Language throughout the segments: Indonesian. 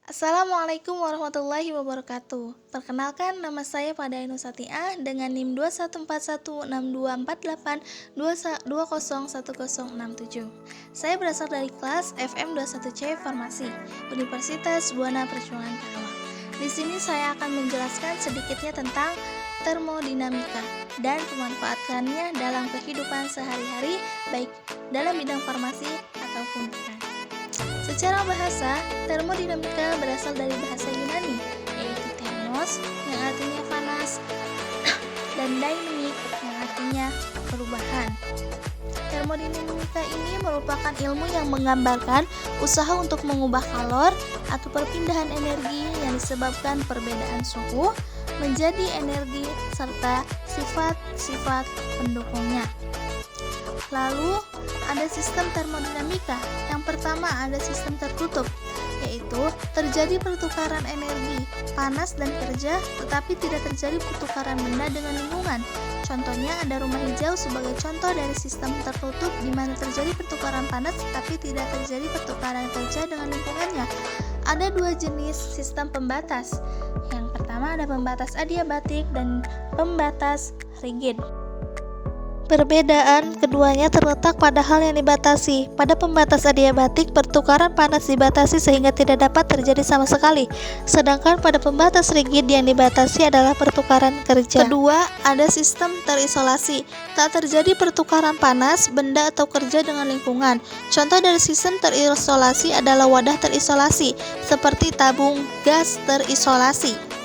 Assalamualaikum warahmatullahi wabarakatuh. Perkenalkan, nama saya Pada Ainusatiah dengan NIM 2141624820101067. Saya berasal dari kelas FM 21C Farmasi, Universitas Buana Perjuangan Karawang. Di sini saya akan menjelaskan sedikitnya tentang termodinamika dan pemanfaatannya dalam kehidupan sehari-hari, baik dalam bidang farmasi ataupun bukan. Secara bahasa, termodinamika berasal dari bahasa Yunani, yaitu thermos yang artinya panas dan dynamic yang artinya perubahan. Termodinamika ini merupakan ilmu yang menggambarkan usaha untuk mengubah kalor atau perpindahan energi yang disebabkan perbedaan suhu menjadi energi serta sifat-sifat pendukungnya. Lalu, ada sistem termodinamika. Yang pertama ada sistem tertutup, yaitu terjadi pertukaran energi panas dan kerja, tetapi tidak terjadi pertukaran benda dengan lingkungan. Contohnya ada rumah hijau sebagai contoh dari sistem tertutup di mana terjadi pertukaran panas tetapi tidak terjadi pertukaran kerja dengan lingkungannya. Ada dua jenis sistem pembatas. Yang pertama ada pembatas adiabatik dan pembatas rigid. Perbedaan keduanya terletak pada hal yang dibatasi. Pada pembatas adiabatik, pertukaran panas dibatasi sehingga tidak dapat terjadi sama sekali. Sedangkan pada pembatas rigid yang dibatasi adalah pertukaran kerja. Kedua, ada sistem terisolasi. Tak terjadi pertukaran panas, benda atau kerja dengan lingkungan. Contoh dari sistem terisolasi adalah wadah terisolasi, seperti tabung gas terisolasi.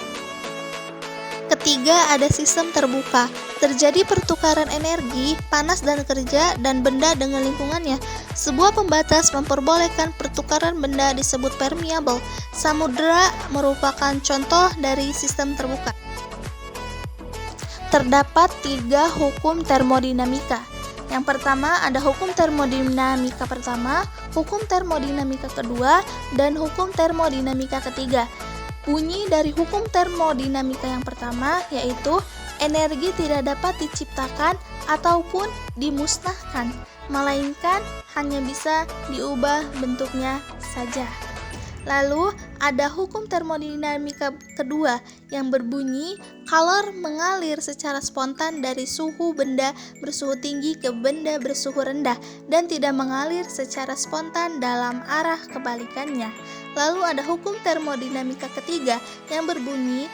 Ketiga, ada sistem terbuka. Terjadi pertukaran energi, panas dan kerja, dan benda dengan lingkungannya. Sebuah pembatas memperbolehkan pertukaran benda disebut permeable. Samudera merupakan contoh dari sistem terbuka. Terdapat 3 hukum termodinamika. Yang pertama ada hukum termodinamika pertama, hukum termodinamika kedua, dan hukum termodinamika ketiga. Bunyi dari hukum termodinamika yang pertama yaitu energi tidak dapat diciptakan ataupun dimusnahkan, melainkan hanya bisa diubah bentuknya saja. Lalu ada hukum termodinamika kedua yang berbunyi kalor mengalir secara spontan dari suhu benda bersuhu tinggi ke benda bersuhu rendah dan tidak mengalir secara spontan dalam arah kebalikannya. Lalu ada hukum termodinamika ketiga yang berbunyi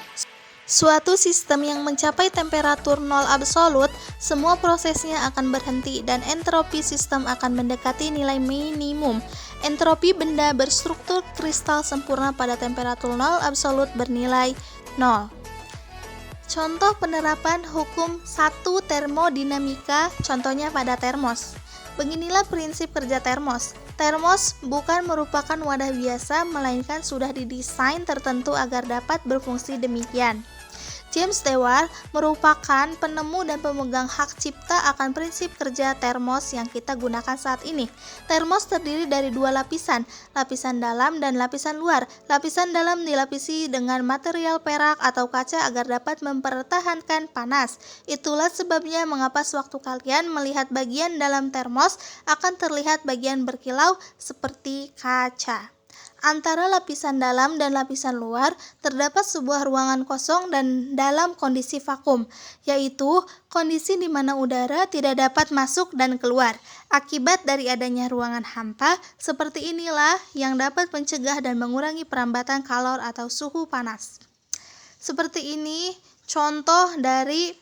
suatu sistem yang mencapai temperatur nol absolut, semua prosesnya akan berhenti dan entropi sistem akan mendekati nilai minimum. Entropi benda berstruktur kristal sempurna pada temperatur nol absolut bernilai 0. Contoh penerapan hukum 1 termodinamika, contohnya pada termos. Beginilah prinsip kerja termos. Termos bukan merupakan wadah biasa, melainkan sudah didesain tertentu agar dapat berfungsi demikian. James Dewar merupakan penemu dan pemegang hak cipta akan prinsip kerja termos yang kita gunakan saat ini. Termos terdiri dari 2 lapisan, lapisan dalam dan lapisan luar. Lapisan dalam dilapisi dengan material perak atau kaca agar dapat mempertahankan panas. Itulah sebabnya mengapa sewaktu kalian melihat bagian dalam termos akan terlihat bagian berkilau seperti kaca. Antara lapisan dalam dan lapisan luar terdapat sebuah ruangan kosong dan dalam kondisi vakum, yaitu kondisi di mana udara tidak dapat masuk dan keluar. Akibat dari adanya ruangan hampa, seperti inilah yang dapat mencegah dan mengurangi perambatan kalor atau suhu panas. Seperti ini contoh dari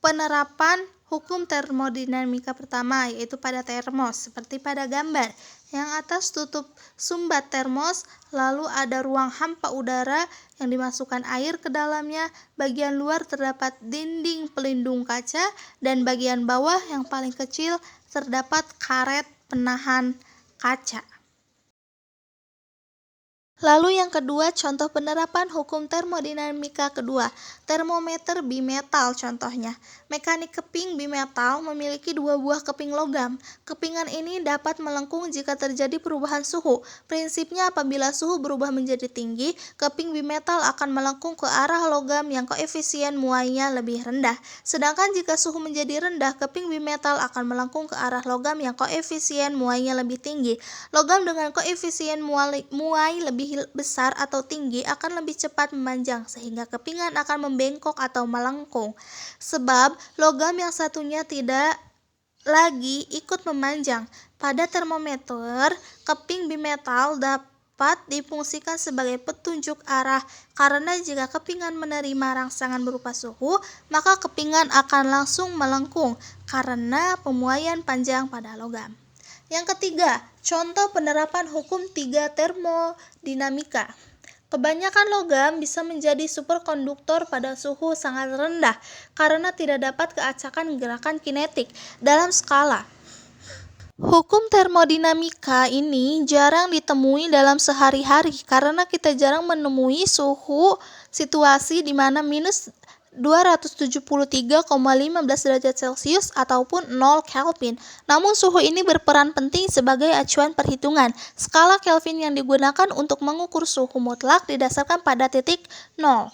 penerapan hukum termodinamika pertama, yaitu pada termos, seperti pada gambar. Yang atas tutup sumbat termos, lalu ada ruang hampa udara yang dimasukkan air ke dalamnya, bagian luar terdapat dinding pelindung kaca, dan bagian bawah yang paling kecil terdapat karet penahan kaca. Lalu yang kedua, contoh penerapan hukum termodinamika kedua. Termometer bimetal contohnya. Mekanik keping bimetal memiliki dua buah keping logam. Kepingan ini dapat melengkung jika terjadi perubahan suhu. Prinsipnya apabila suhu berubah menjadi tinggi, keping bimetal akan melengkung ke arah logam yang koefisien muainya lebih rendah. Sedangkan jika suhu menjadi rendah, keping bimetal akan melengkung ke arah logam yang koefisien muainya lebih tinggi. Logam dengan koefisien muai lebih besar atau tinggi akan lebih cepat memanjang sehingga kepingan akan membengkok atau melengkung. Sebab logam yang satunya tidak lagi ikut memanjang. Pada termometer, keping bimetal dapat difungsikan sebagai petunjuk arah karena jika kepingan menerima rangsangan berupa suhu, maka kepingan akan langsung melengkung karena pemuaian panjang pada logam. Yang ketiga, contoh penerapan hukum 3 termodinamika. Kebanyakan logam bisa menjadi superkonduktor pada suhu sangat rendah karena tidak dapat keacakan gerakan kinetik dalam skala. Hukum termodinamika ini jarang ditemui dalam sehari-hari karena kita jarang menemui suhu situasi di mana minus 273,15 derajat Celcius ataupun 0 Kelvin. Namun suhu ini berperan penting sebagai acuan perhitungan. Skala Kelvin yang digunakan untuk mengukur suhu mutlak didasarkan pada titik 0.